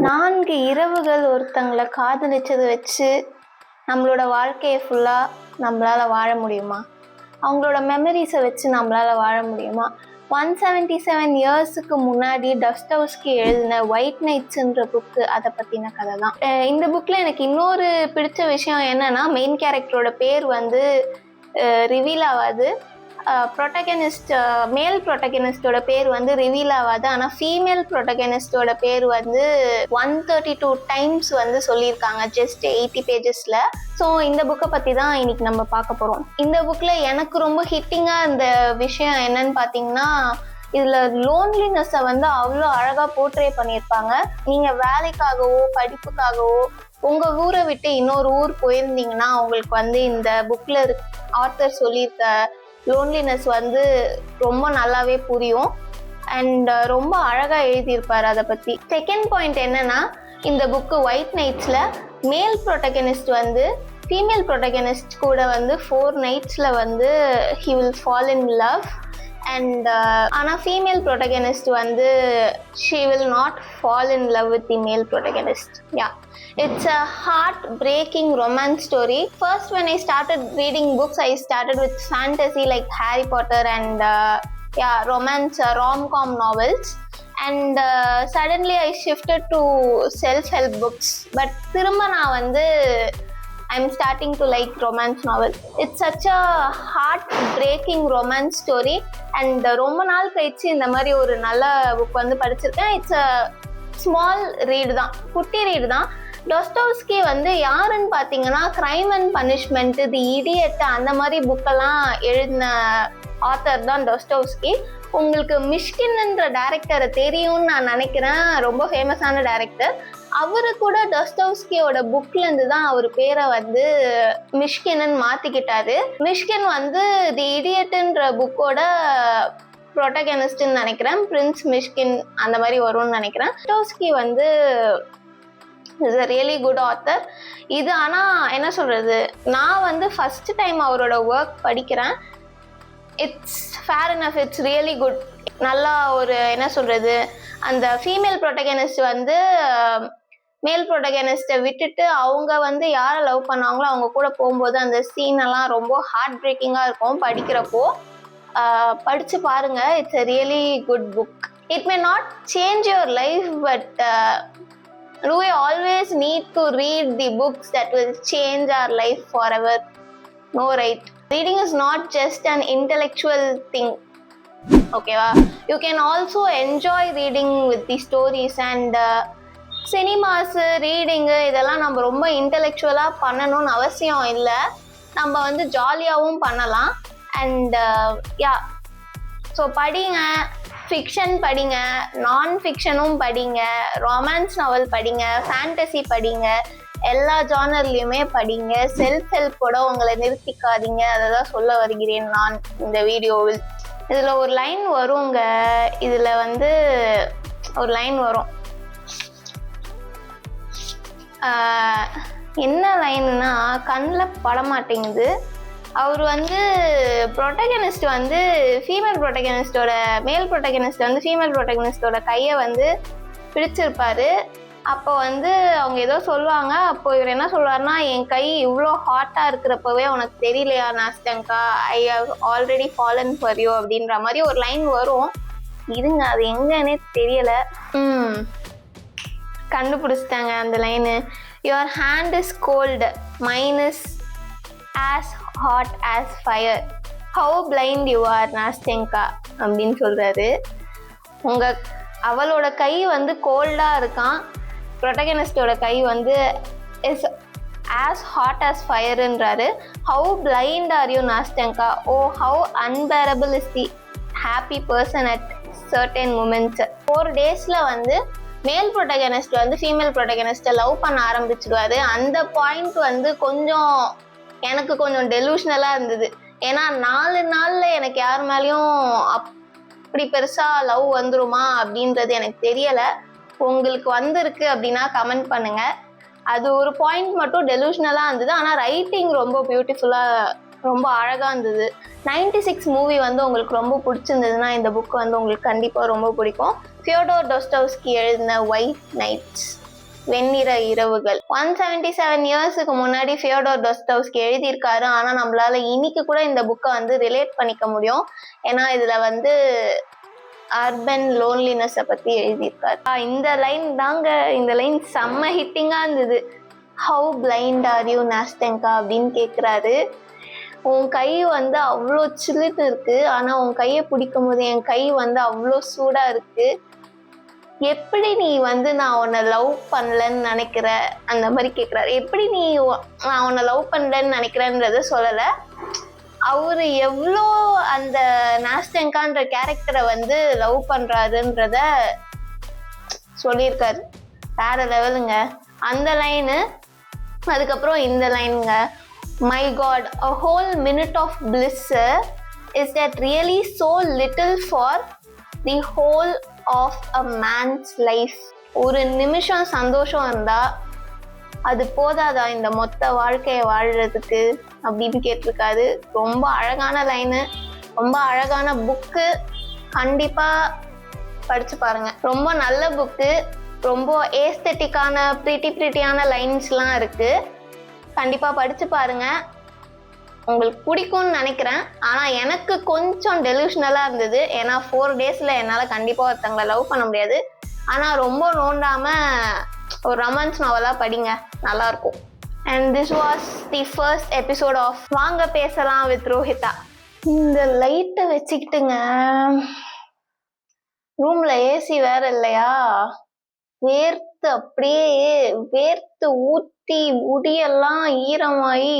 4 இரவுகள் ஒருத்தங்களை காதலிச்சதை வச்சு நம்மளோட வாழ்க்கையை ஃபுல்லாக நம்மளால் வாழ முடியுமா? அவங்களோட மெமரிஸை வச்சு நம்மளால் வாழ முடியுமா? 177 இயர்ஸுக்கு முன்னாடி டஸ்டோவ்ஸ்கி எழுதின ஒயிட் நைட்ஸ்ன்ற புக்கு அதை பற்றின கதை தான். இந்த புக்கில் எனக்கு இன்னொரு பிடிச்ச விஷயம் என்னன்னா, மெயின் கேரக்டரோட பேர் வந்து ரிவீல் ஆகாது. மேல் ப்ரொட்டகனிஸ்டோட பேர் வந்து ரிவீல் ஆகாது. ஆனால் ஃபீமேல் ப்ரொட்டகனிஸ்டோட பேர் வந்து 132 டைம்ஸ் வந்து சொல்லியிருக்காங்க ஜஸ்ட் 80 பேஜஸில். ஸோ இந்த புக்கை பற்றி தான் இன்னைக்கு நம்ம பார்க்க போகிறோம். இந்த புக்கில் எனக்கு ரொம்ப ஹிட்டிங்காக இந்த விஷயம் என்னன்னு பார்த்தீங்கன்னா, இதில் லோன்லினஸை வந்து அவ்வளோ அழகாக போர்ட்ரே பண்ணியிருப்பாங்க. நீங்கள் வேலைக்காகவோ படிப்புக்காகவோ உங்கள் ஊரை விட்டு இன்னொரு ஊர் போயிருந்தீங்கன்னா உங்களுக்கு வந்து இந்த புக்கில் ஆத்தர் சொல்லியிருக்க லோன்லினஸ் வந்து ரொம்ப நல்லாவே புரியும். அண்ட் ரொம்ப அழகாக எழுதியிருப்பார் அதை பற்றி. செகண்ட் பாயிண்ட் என்னன்னா, இந்த புக்கு ஒயிட் நைட்ஸில் மேல் ப்ரொட்டகனிஸ்ட் வந்து ஃபீமேல் ப்ரொட்டகனிஸ்ட் கூட வந்து 4 நைட்ஸில் வந்து he will fall in love. And ஆனால் ஃபீமேல் ப்ரொட்டகனிஸ்ட் வந்து she will not fall in love with the மேல் protagonist. It's a heart-breaking romance story. First, when I started reading books, I started with fantasy like Harry Potter and romance, rom-com novels. And suddenly I shifted to self-help books. But திரும்ப நான் வந்து I'm starting to like romance novels. It's such a heart-breaking romance story. And ரொம்ப நாள் கழிச்சு இந்த மாதிரி ஒரு நல்ல புக் வந்து படிச்சிருக்கேன். இட்ஸ் அ ஸ்மால் ரீடு தான், குட்டி ரீடு தான். டஸ்டோவ்ஸ்கி வந்து யாருன்னு பார்த்தீங்கன்னா, crime and punishment, the idiot அந்த மாதிரி புக்கெல்லாம் எழுதின ஆத்தர் தான் டஸ்டோவ்ஸ்கி. உங்களுக்கு மிஷ்கின்ன்ற டைரக்டரை தெரியும்னு நான் நினைக்கிறேன், ரொம்ப ஃபேமஸான டைரக்டர். அவரு கூட டஸ்டோவ்ஸ்கியோட புக்லேருந்து தான் அவர் பேரை வந்து மிஷ்கின்னு மாற்றிக்கிட்டாரு. மிஷ்கின் வந்து தி இடியட்ன்ற புக்கோட ப்ரொட்டகனிஸ்ட்னு நினைக்கிறேன், பிரின்ஸ் மிஷ்கின் அந்த மாதிரி வரும்னு நினைக்கிறேன். டஸ்டோவ்ஸ்கி வந்து is a really good author. இது ஆனால் என்ன சொல்கிறது, நான் வந்து ஃபஸ்ட் டைம் அவரோட ஒர்க் படிக்கிறேன். It's fair enough, it's really good. நல்லா ஒரு என்ன சொல்கிறது, அந்த ஃபீமேல் ப்ரொட்டகனிஸ்ட் வந்து மேல் ப்ரொட்டகனிஸ்ட்டை விட்டுட்டு அவங்க வந்து யாரை லவ் பண்ணாங்களோ அவங்க கூட போகும்போது அந்த சீனெல்லாம் ரொம்ப ஹார்ட் பிரேக்கிங்காக இருக்கும். படிக்கிறப்போ படித்து பாருங்கள். It's a really good book. It may not change your life, but do we always need to read the books that will change our life forever? No, right? Reading is not just an intellectual thing. Okay, you can also enjoy reading with the stories. And cinemas, reading இதெல்லாம் நம்ம ரொம்ப இன்டெலெக்சுவலாக பண்ணணும்னு அவசியம் இல்லை. நம்ம வந்து ஜாலியாகவும் பண்ணலாம். அண்ட் ஸோ படிங்க, ஃபிக்ஷன் படிங்க, நான் ஃபிக்ஷனும் படிங்க, ரொமான்ஸ் நாவல் படிங்க, ஃபேண்டசி படிங்க, எல்லா ஜானர்லையுமே படிங்க. செல்ஃப் ஹெல்ப்போட உங்களை நிறுத்திக்காதீங்க. அதை தான் சொல்ல வருகிறேன் நான் இந்த வீடியோவில். இதில் ஒரு லைன் வருங்க, இதில் வந்து ஒரு லைன் வரும். என்ன லைன்னா கண்ணில் படமாட்டேங்குது. அவர் வந்து ப்ரொட்டகனிஸ்ட் வந்து ஃபீமேல் ப்ரொட்டகனிஸ்டோட மேல் ப்ரொட்டகனிஸ்ட் வந்து ஃபீமேல் ப்ரொட்டகனிஸ்டோட கையை வந்து பிடிச்சிருப்பாரு. அப்போ வந்து அவங்க ஏதோ சொல்லுவாங்க. அப்போ இவர் என்ன சொல்லுவார்னா, என் கை இவ்வளோ ஹாட்டாக இருக்கிறப்பவே உனக்கு தெரியலையா நாஸ்டங்கா, I have already fallen for you அப்படின்ற மாதிரி ஒரு லைன் வரும். இதுங்க அது எங்கன்னே தெரியலை. கண்டுபிடிச்சிட்டாங்க அந்த line. Your hand is cold, mine is as hot as fire, how blind you are Nastenka அப்படின்னு சொல்கிறாரு. அவளோட கை வந்து கோல்டாக இருக்கான், ப்ரொட்டகனிஸ்டோட கை வந்து is as hot as fireன்றாரு. how blind are you நாஸ்டெங்கா, oh how unbearable is the happy person at certain moments. 4 daysல வந்து மேல் protagonist வந்து ஃபீமேல் ப்ரொட்டகனிஸ்ட்டை லவ் பண்ண ஆரம்பிச்சிடுவார். அந்த பாயிண்ட் வந்து எனக்கு கொஞ்சம் டெலூஷனலாக இருந்தது. ஏன்னா 4 நாளில் எனக்கு யார் மேலேயும் அப்படி பெருசாக லவ் வந்துருமா அப்படின்றது எனக்கு தெரியலை. உங்களுக்கு வந்திருக்கு அப்படின்னா கமெண்ட் பண்ணுங்கள். அது ஒரு பாயிண்ட் மட்டும் டெலூஷனலாக இருந்தது. ஆனால் ரைட்டிங் ரொம்ப பியூட்டிஃபுல்லாக, ரொம்ப அழகாக இருந்தது. 96 மூவி வந்து உங்களுக்கு ரொம்ப பிடிச்சிருந்ததுன்னா இந்த புக் வந்து உங்களுக்கு கண்டிப்பாக ரொம்ப பிடிக்கும். ஃபியோடோர் டஸ்டோவ்ஸ்கி எழுதின ஒயிட் நைட்ஸ். வெண்ணிற இரவுகள். 177 இயர்ஸுக்கு முன்னாடி ஃபியோடோர் டாஸ்டாவ்ஸ்கி எழுதியிருக்காரு. ஆனா நம்மளால இன்னைக்கு கூட இந்த புக்கை வந்து ரிலேட் பண்ணிக்க முடியும். ஏன்னா இதுல வந்து அர்பன் லோன்லினஸை பத்தி எழுதியிருக்காரு. இந்த லைன் தாங்க, இந்த லைன் செம்ம ஹிட்டிங்கா இருந்தது. ஹவு பிளைண்ட் ஆர் யூ நாஸ்டெங்கா அப்படின்னு கேட்குறாரு. உன் கை வந்து அவ்வளோ சில்லுன்னு இருக்கு, ஆனா உன் கையை பிடிக்கும் போது என் கை வந்து அவ்வளோ சூடா இருக்கு. எப்படி நீ வந்து நான் உன்னை லவ் பண்ணலன்னு நினைக்கிற அந்த மாதிரி கேட்குறாரு. எப்படி நீ நான் உன்னை லவ் பண்ணலன்னு நினைக்கிறேன்றத சொல்லலை, அவரு எவ்வளோ அந்த நாஸ்டெங்கான்ற கேரக்டரை வந்து லவ் பண்றாருன்றத சொல்லியிருக்காரு. வேற லெவலுங்க அந்த லைனு. அதுக்கப்புறம் இந்த லைனுங்க, my God a whole minute of bliss is that really so little for the whole of a man's life. ஒரு நிமிஷம் சந்தோஷம் இருந்தா அது போதாதா இந்த மொத்த வாழ்க்கையை வாழ்றதுக்கு அப்படின்னு கேட்டிருக்காரு. ரொம்ப அழகான லைனு, ரொம்ப அழகான புக்கு. கண்டிப்பா படிச்சு பாருங்க. ரொம்ப நல்ல புக்கு, ரொம்ப ஏஸ்தட்டிக்கான ப்ரிட்டியான லைன்ஸ்லாம் இருக்கு. கண்டிப்பா படிச்சு பாருங்க, உங்களுக்கு பிடிக்கும்னு நினைக்கிறேன். ஆனா எனக்கு கொஞ்சம் டெலியூஷனலா இருந்தது. ஏன்னா 4 daysல என்னால கண்டிப்பா ஒருத்தங்களை லவ் பண்ண முடியாது. ஆனா ரொம்ப நோண்டாம ஒரு ரொமான்ஸ் நாவலா படிங்க, நல்லா இருக்கும். And this was the first episode of வாங்க பேசலாம் வித் ரோஹிதா. இந்த லைட்டை வச்சுக்கிட்டுங்க, ரூம்ல ஏசி வேற இல்லையா, வேர்த்து அப்படியே வேர்த்து ஊத்தி முடியெல்லாம் ஈரமாயி